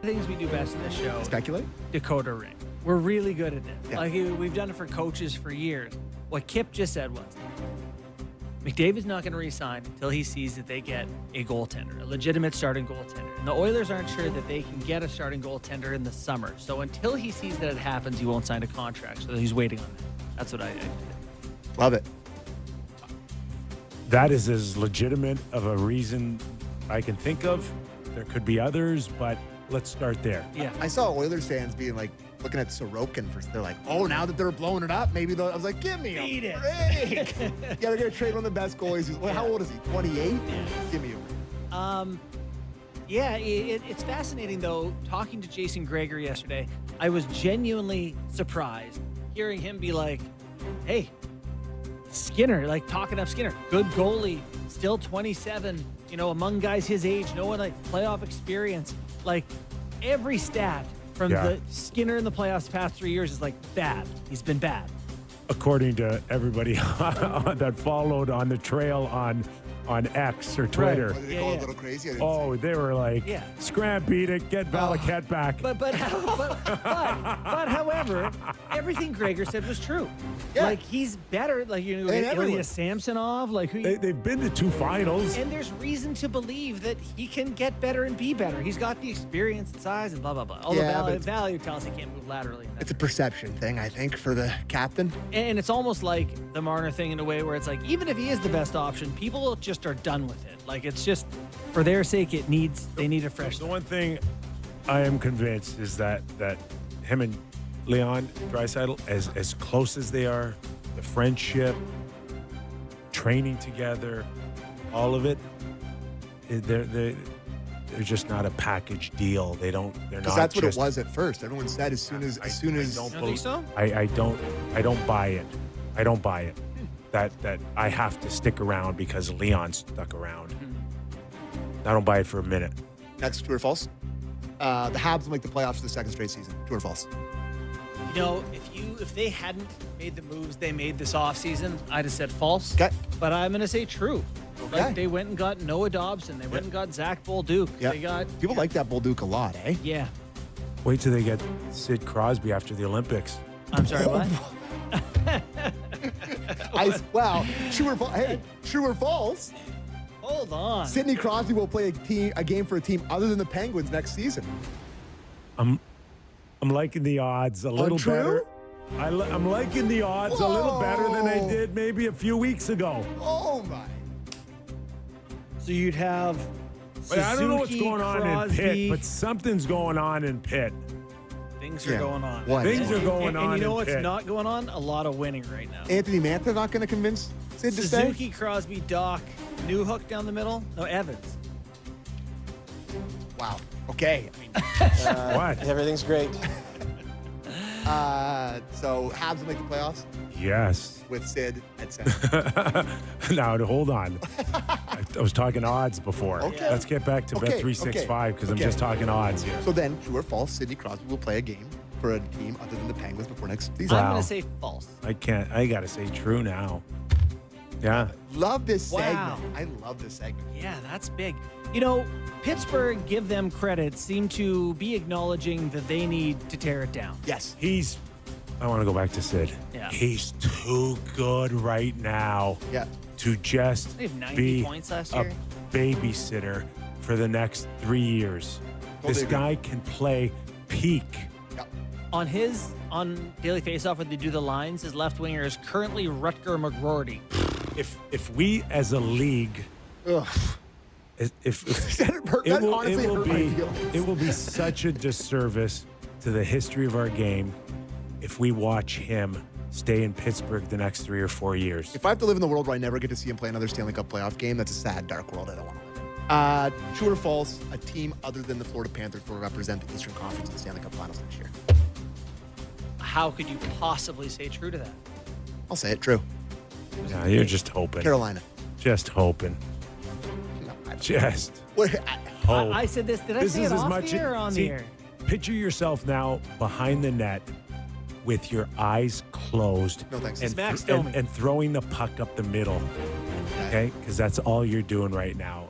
The things we do best in this show. Speculate? Dakota ring. We're really good at this. Yeah. Like, we've done it for coaches for years. What Kip just said was, McDavid's not going to re-sign until he sees that they get a goaltender, a legitimate starting goaltender. And the Oilers aren't sure that they can get a starting goaltender in the summer. So until he sees that it happens, he won't sign a contract. So he's waiting on that. That's what I think. Love it. That is as legitimate of a reason I can think of. There could be others, but let's start there. Yeah. I saw Oilers fans being like, looking at Sorokin they're like, oh, now that they're blowing it up, maybe I was like, give me Beat a it. break. Yeah, they're going to trade one of the best goalies. Well, how old is he? 28? Yeah. Give me a break. Yeah, it's fascinating, though, talking to Jason Greger yesterday. I was genuinely surprised hearing him be like, hey, Skinner, like talking up Skinner, good goalie, still 27, among guys his age, no one like playoff experience. Like every stat from the Skinner in the playoffs the past 3 years is like bad. He's been bad. According to everybody that followed on the trail on X or Twitter. What, did they call it a little crazy? I didn't Oh, they were like, scram, beat it, get Valaket back. But however, everything Greger said was true. Yeah. Like he's better. Like Ilya Samsonov. Like They've been to 2 finals. and there's reason to believe that he can get better and be better. He's got the experience and size and blah blah blah. Although value tells he can't move laterally. It's a perception thing, I think, for the captain. And it's almost like the Marner thing in a way where it's like, even if he is the best option, people just are done with it. Like, it's just, for their sake, they need a fresh The start. one thing I am convinced is that him and Leon Draisaitl, as close as they are, the friendship, training together, all of it, they're just not a package deal. They're not. Because that's what it was at first. Everyone said as soon as You don't think so? I don't buy it. I don't buy it. That I have to stick around because Leon stuck around. I don't buy it for a minute. Next, true or false? The Habs will make the playoffs for the second straight season. True or false? If they hadn't made the moves they made this offseason, I'd have said false. Okay. But I'm going to say true. Okay. Like, they went and got Noah Dobson. They went and got Zach Bolduc. Yeah. They got People like that Bolduc a lot, eh? Yeah. Wait till they get Sid Crosby after the Olympics. I'm sorry, what? True or false? Hey, true or false? Hold on. Sidney Crosby will play a game for a team other than the Penguins next season. I'm liking the odds a little Untrue? better. I'm liking the odds a little better than I did maybe a few weeks ago. Oh my! So you'd have But I don't know what's Suzuki, going on Crosby. in Pitt, but something's going on in Pitt. Things are going on. What? Things are going on And you know in what's Pitt. not going on? A lot of winning right now. Anthony Mantha not going to convince Sid to stay? Suzuki, Crosby, Doc, new hook down the middle. No, Evans. Wow. Okay. What? Everything's great. So Habs will make the playoffs Yes. with Sid at center. Now, hold on. I was talking odds before. Okay. Let's get back to Okay, Bet365 because I'm okay. just talking odds here. So then, true or false, Sidney Crosby will play a game for a team other than the Penguins before next season. I'm Wow. going to say false. I got to say true now. Yeah. Love this Wow. segment. I love this segment. Yeah, that's big. Pittsburgh, give them credit, seem to be acknowledging that they need to tear it down. Yes. I want to go back to Sid. Yeah. He's too good right now Yeah. to just They have 90 be points last a year. babysitter for the next 3 years. Totally This agree. guy can play peak. Yeah. On Daily Faceoff, when they do the lines, his left winger is currently Rutger McGroarty. If we as a league, Ugh. if That honestly hurt my feelings. it will be such a disservice to the history of our game if we watch him stay in Pittsburgh the next 3 or 4 years. If I have to live in the world where I never get to see him play another Stanley Cup playoff game, that's a sad, dark world I don't want to live in. True or false, a team other than the Florida Panthers will represent the Eastern Conference in the Stanley Cup Finals next year? How could you possibly say true to that? I'll say it, true. Yeah, you're just hoping. Carolina. Just hoping. No, I don't. Just What, hope. I said this. Did I say it off the air or on the air? Picture yourself now behind the net with your eyes closed. No, thanks. And, Max and, Domi. and throwing the puck up the middle. Okay? Because that's all you're doing right now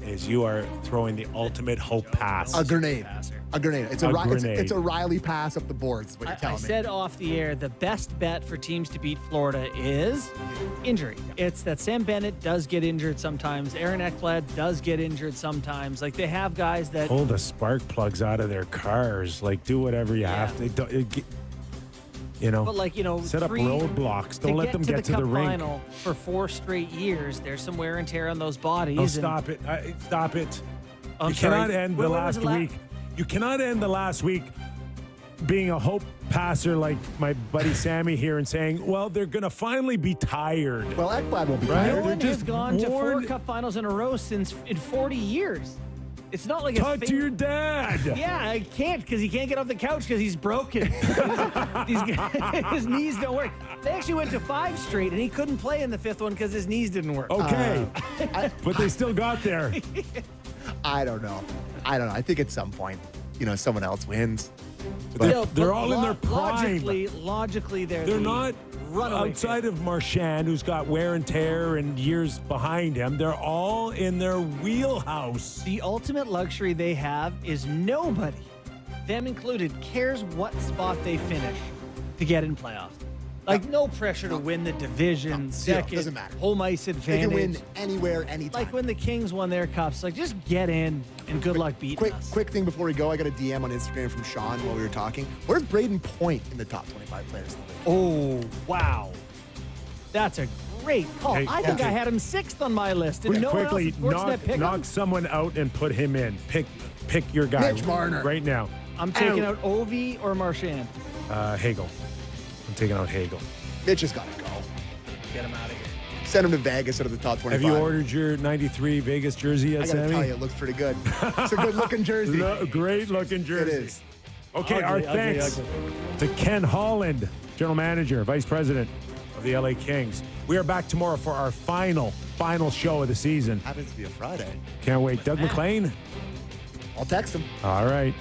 is you are throwing the ultimate hope pass. A grenade. Passer. A grenade. It's grenade. a Riley pass up the boards, is what you're I telling me. said off the air, the best bet for teams to beat Florida is injury. It's that Sam Bennett does get injured sometimes. Aaron Ekblad does get injured sometimes. Like, they have guys that... Pull the spark plugs out of their cars. Like, do whatever you have to. But set up roadblocks. Don't let them get to the Cup rink. final for 4 straight years. There's some wear and tear on those bodies. Oh, stop it. Stop it. I'm You sorry. cannot end the When was last the week. You cannot end the last week being a hope passer like my buddy Sammy here and saying, well, they're going to finally be tired. Well, Ekblad won't be Right? No tired. one They're has just gone to 4 worn- Cup finals in a row in 40 years. It's not like Talk to your dad. Yeah, I can't because he can't get off the couch because he's broken. His knees don't work. They actually went to 5 straight, and he couldn't play in the 5th one because his knees didn't work. Okay. But they still got there. I don't know. I think at some point, someone else wins. They're all in their prime. Logically, They're not outside of Marchand, who's got wear and tear and years behind him. They're all in their wheelhouse. The ultimate luxury they have is nobody, them included, cares what spot they finish to get in playoffs. Like, no pressure to win the division, zero. second, Doesn't matter. home ice They advantage. can win anywhere, anytime. Like when the Kings won their cups, like, just get in and good luck beating us. Quick thing before we go, I got a DM on Instagram from Sean while we were talking. Where's Braden Point in the top 25 players in the league? Oh, wow. That's a great call. Hey, I think okay. I had him 6th on my list, and no one else Quickly, is forcing that pick. knock someone out and put him in. Pick your guy Mitch Marner. right now. I'm taking out Ovi or Marchand. Hagel. I'm taking out Hagel. Mitch has got to go. Get him out of here. Send him to Vegas out of the top 25. Have you ordered your 93 Vegas jersey yet, I got to Sammy? tell you, it looks pretty good. It's a good-looking jersey. Great looking jersey. It is. Okay, our Ugly, thanks ugly. to Ken Holland, General Manager, Vice President of the LA Kings. We are back tomorrow for our final show of the season. Happens to be a Friday. Can't wait. Doug McLean? I'll text him. All right.